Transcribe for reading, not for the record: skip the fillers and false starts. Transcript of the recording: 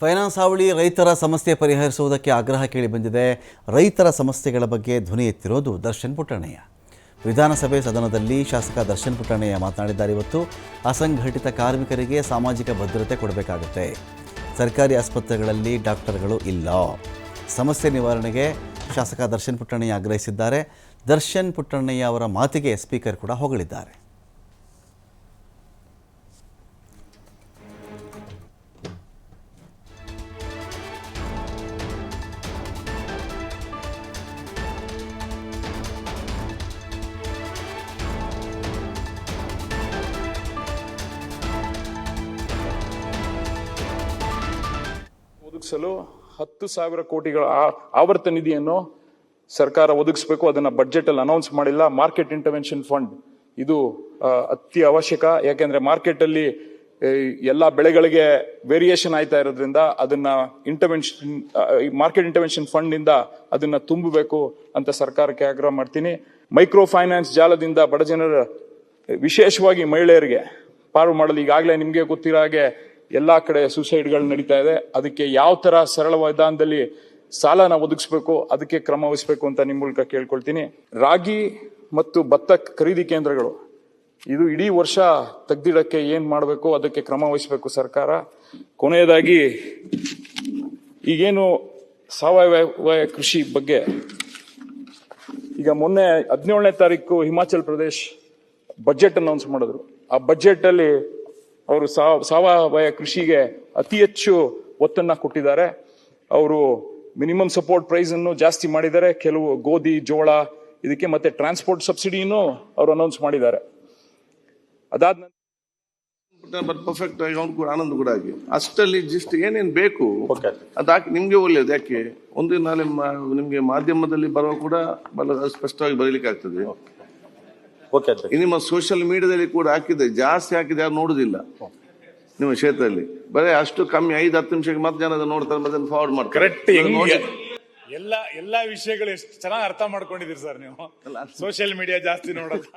Finance ಹಾವಳಿ ರೈತರ ಸಮಸ್ಯೆ ಪರಿಹರಿಸುವುದಕ್ಕೆ ಆಗ್ರಹ ಕೇಳಿ ಬಂದಿದೆ. ರೈತರ ಸಮಸ್ಯೆಗಳ ಬಗ್ಗೆ ಧ್ವನಿ ಎತ್ತಿರೋದು ದರ್ಶನ್ ಪುಟ್ಟಣ್ಣಯ್ಯ. ವಿಧಾನಸಭೆ ಸದನದಲ್ಲಿ ಶಾಸಕ ದರ್ಶನ್ ಪುಟ್ಟಣ್ಣಯ್ಯ ಮಾತನಾಡಿದ್ದಾರೆ. ಇವತ್ತು ಅಸಂಘಟಿತ ಕಾರ್ಮಿಕರಿಗೆ ಸಾಮಾಜಿಕ ಭದ್ರತೆ ಕೊಡಬೇಕಾಗುತ್ತೆ. ಸರ್ಕಾರಿ ಆಸ್ಪತ್ರೆಗಳಲ್ಲಿ ಡಾಕ್ಟರ್ಗಳು ಇಲ್ಲ. ಸಮಸ್ಯೆ ನಿವಾರಣೆಗೆ ಶಾಸಕ ದರ್ಶನ್ ಪುಟ್ಟಣ್ಣಯ್ಯ ಆಗ್ರಹಿಸಿದ್ದಾರೆ. ದರ್ಶನ್ ಪುಟ್ಟಣ್ಣಯ್ಯ ಅವರ ಮಾತಿಗೆ ಸ್ಪೀಕರ್ ಕೂಡ ಹೊಗಳಿದ್ದಾರೆ. ಒದಗಿಸಲು 10,000 ಕೋಟಿಗಳ ಆವರ್ತ ನಿಧಿಯನ್ನು ಸರ್ಕಾರ ಒದಗಿಸಬೇಕು. ಅದನ್ನ ಬಜೆಟ್ ಅಲ್ಲಿ ಅನೌನ್ಸ್ ಮಾಡಿಲ್ಲ. ಮಾರ್ಕೆಟ್ ಇಂಟರ್ವೆನ್ಷನ್ ಫಂಡ್ ಇದು ಅತಿ ಅವಶ್ಯಕ. ಯಾಕೆಂದ್ರೆ ಮಾರ್ಕೆಟ್ ಅಲ್ಲಿ ಎಲ್ಲಾ ಬೆಳೆಗಳಿಗೆ ವೇರಿಯೇಷನ್ ಆಯ್ತಾ ಇರೋದ್ರಿಂದ ಅದನ್ನ ಮಾರ್ಕೆಟ್ ಇಂಟರ್ವೆನ್ಷನ್ ಫಂಡ್ ಇಂದ ಅದನ್ನ ತುಂಬಬೇಕು ಅಂತ ಸರ್ಕಾರಕ್ಕೆ ಆಗ್ರಹ ಮಾಡ್ತೀನಿ. ಮೈಕ್ರೋ ಫೈನಾನ್ಸ್ ಜಾಲದಿಂದ ಬಡ ಜನರ, ವಿಶೇಷವಾಗಿ ಮಹಿಳೆಯರಿಗೆ ಪಾರು ಮಾಡಲು ಈಗಾಗಲೇ ನಿಮ್ಗೆ ಗೊತ್ತಿರೋ ಹಾಗೆ ಎಲ್ಲಾ ಕಡೆ ಸೂಸೈಡ್ಗಳು ನಡೀತಾ ಇದೆ. ಅದಕ್ಕೆ ಯಾವ ತರ ಸರಳ ವಿಧಾನದಲ್ಲಿ ಸಾಲನ ಒದಗಿಸಬೇಕು, ಅದಕ್ಕೆ ಕ್ರಮ ವಹಿಸಬೇಕು ಅಂತ ನಿಮ್ಮ ಮೂಲಕ ಕೇಳ್ಕೊಳ್ತೀನಿ. ರಾಗಿ ಮತ್ತು ಭತ್ತ ಖರೀದಿ ಕೇಂದ್ರಗಳು ಇದು ಇಡೀ ವರ್ಷ ತೆಗ್ದಿಡಕ್ಕೆ ಏನ್ ಮಾಡಬೇಕು ಅದಕ್ಕೆ ಕ್ರಮ ವಹಿಸಬೇಕು ಸರ್ಕಾರ. ಕೊನೆಯದಾಗಿ ಈಗೇನು ಸಾವಯವ ಕೃಷಿ ಬಗ್ಗೆ ಈಗ ಮೊನ್ನೆ 17ನೇ ತಾರೀಕು ಹಿಮಾಚಲ್ ಪ್ರದೇಶ್ ಬಜೆಟ್ ಅನೌನ್ಸ್ ಮಾಡಿದ್ರು. ಆ ಬಜೆಟ್ ಅಲ್ಲಿ ಅವರು ಸಾವಯವ ಕೃಷಿಗೆ ಅತಿ ಹೆಚ್ಚು ಒತ್ತನ್ನ ಕೊಟ್ಟಿದ್ದಾರೆ. ಅವರು ಮಿನಿಮಮ್ ಸಪೋರ್ಟ್ ಪ್ರೈಸ್ ಅನ್ನು ಜಾಸ್ತಿ ಮಾಡಿದ್ದಾರೆ. ಕೆಲವು ಗೋಧಿ, ಜೋಳ ಇದಕ್ಕೆ ಮತ್ತೆ ಟ್ರಾನ್ಸ್ಪೋರ್ಟ್ ಸಬ್ಸಿಡಿಯನ್ನು ಅವರು ಅನೌನ್ಸ್ ಮಾಡಿದ್ದಾರೆ. ಅದಾದ ನಂತರ ಪರ್ಫೆಕ್ಟ್ ಆಗಿ ಅವ್ನು ಕೂಡ ಆನಂದ್ ಕೂಡ ಆಗಿ ಅಷ್ಟಲ್ಲಿ ಜಸ್ಟ್ ಏನೇನ್ ಬೇಕು ಅದಾಕಿ ನಿಮ್ಗೆ ಒಳ್ಳೇದು. ಯಾಕೆ ಒಂದು ನಾಳೆ ನಿಮ್ಗೆ ಮಾಧ್ಯಮದಲ್ಲಿ ಬರುವ ಕೂಡ ಸ್ಪಷ್ಟವಾಗಿ ಬರೀಲಿಕ್ಕೆ ಆಗ್ತದೆ. ನಿಮ್ಮ ಸೋಷಿಯಲ್ ಮೀಡಿಯಾದಲ್ಲಿ ಕೂಡ ಹಾಕಿದ್ರೆ ಜಾಸ್ತಿ ಹಾಕಿದ್ರೆ ಯಾರು ನೋಡುದಿಲ್ಲ. ನಿಮ್ಮ ಕ್ಷೇತ್ರದಲ್ಲಿ ಬರೀ ಅಷ್ಟು ಕಮ್ಮಿ 5-10 ನಿಮಿಷಕ್ಕೆ ಮತ್ತೆ ಜನ ನೋಡ್ತಾರೆ, ಮತ್ತೆ ಫಾರ್ವರ್ಡ್ ಮಾಡ್ತಾರೆ. ಎಲ್ಲಾ ವಿಷಯಗಳು ಎಷ್ಟು ಚೆನ್ನಾಗಿ ಅರ್ಥ ಮಾಡ್ಕೊಂಡಿದ್ದೀರಿ ಸರ್ ನೀವು. ಸೋಷಿಯಲ್ ಮೀಡಿಯಾ ಜಾಸ್ತಿ ನೋಡೋದು